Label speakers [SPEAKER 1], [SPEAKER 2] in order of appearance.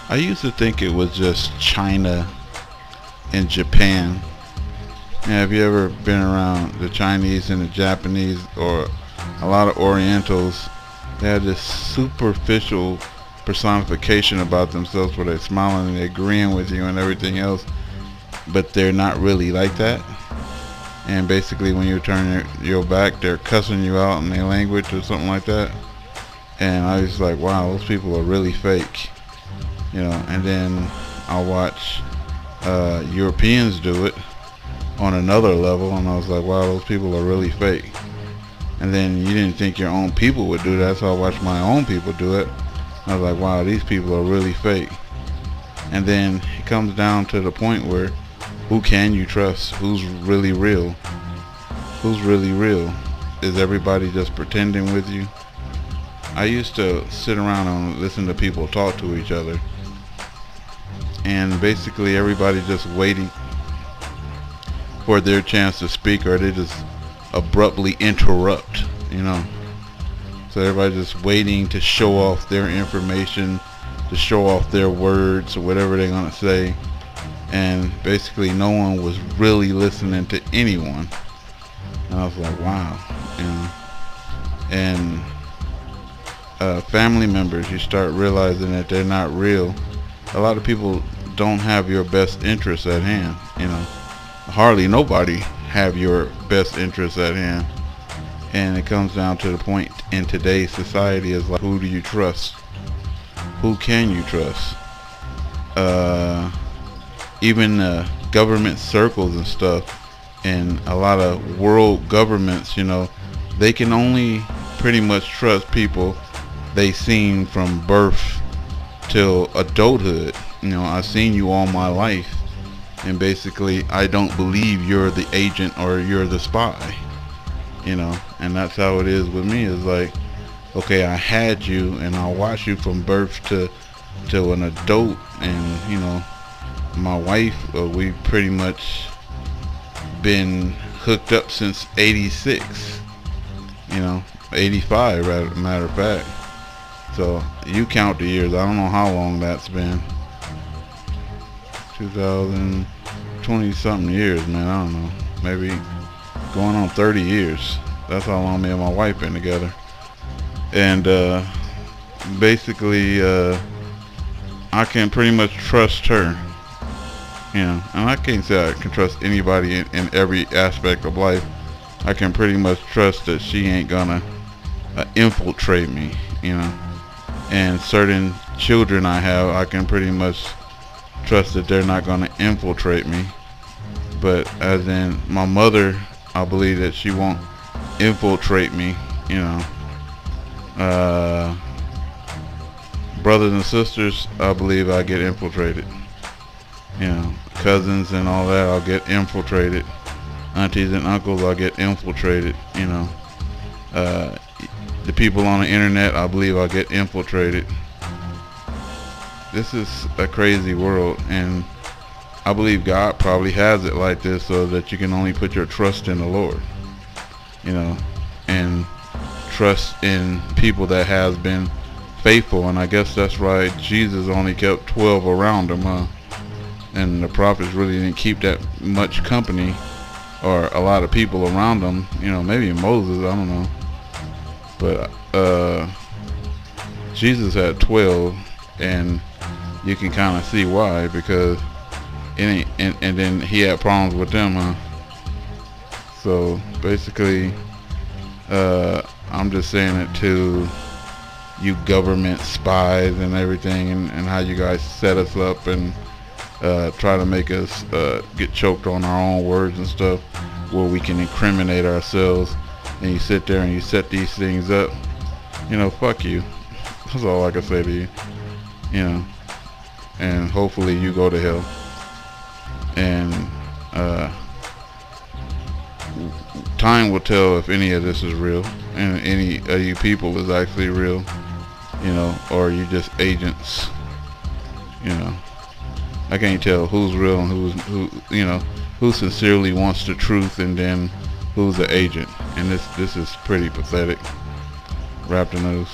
[SPEAKER 1] I used to think it was just China and Japan. And have you ever been around the Chinese and the Japanese, or a lot of Orientals? They have this superficial personification about themselves where they're smiling and they're agreeing with you and everything else, but they're not really like that. And basically when you turn your back, they're cussing you out in their language or something like that. And I was like, wow, those people are really fake. And then I'll watch Europeans do it on another level, and I was like, wow, those people are really fake. And then you didn't think your own people would do that, so I watched my own people do it. I was like, wow, these people are really fake. And then it comes down to the point where, who can you trust? Who's really real? Who's really real? Is everybody just pretending with you? I used to sit around and listen to people talk to each other, and basically everybody just waiting for their chance to speak, or they just abruptly interrupt. So everybody's just waiting to show off their information, to show off their words or whatever they're gonna say, and basically no one was really listening to anyone. And I was like, wow. And family members, you start realizing that they're not real. A lot of people don't have your best interests at hand. Hardly nobody have your best interests at hand. And it comes down to the point in today's society is like, who do you trust? Who can you trust? Even government circles and stuff, and a lot of world governments, they can only pretty much trust people they seen from birth till adulthood. I've seen you all my life, and basically I don't believe you're the agent or you're the spy. And that's how it is with me. It's like, okay, I had you and I watched you from birth to an adult, and my wife, we pretty much been hooked up since 86, 85 matter of fact. So you count the years. I don't know how long that's been. 2020 something years, man. I don't know, maybe going on 30 years. That's how long me and my wife been together. And basically I can pretty much trust her. And I can't say I can trust anybody in every aspect of life. I can pretty much trust that she ain't gonna infiltrate me. And certain children I have, I can pretty much trust that they're not gonna infiltrate me. But as in my mother, I believe that she won't infiltrate me. Brothers and sisters, I believe I get infiltrated. Cousins and all that, I'll get infiltrated. Aunties and uncles, I'll get infiltrated. The people on the internet, I believe I'll get infiltrated. This is a crazy world, and I believe God probably has it like this so that you can only put your trust in the Lord, and trust in people that has been faithful. And I guess that's why Jesus only kept 12 around him, and the prophets really didn't keep that much company or a lot of people around them. Maybe Moses, I don't know, but Jesus had 12, and you can kind of see why, because it ain't, and then he had problems with them, So basically, I'm just saying it to you government spies and everything, and how you guys set us up and try to make us get choked on our own words and stuff, where we can incriminate ourselves. And you sit there and you set these things up. Fuck you. That's all I can say to you. And hopefully you go to hell. And time will tell if any of this is real, and any of you people is actually real, or you just agents. I can't tell who's real and who sincerely wants the truth, and then who's the agent. And this is pretty pathetic. Wrap the news.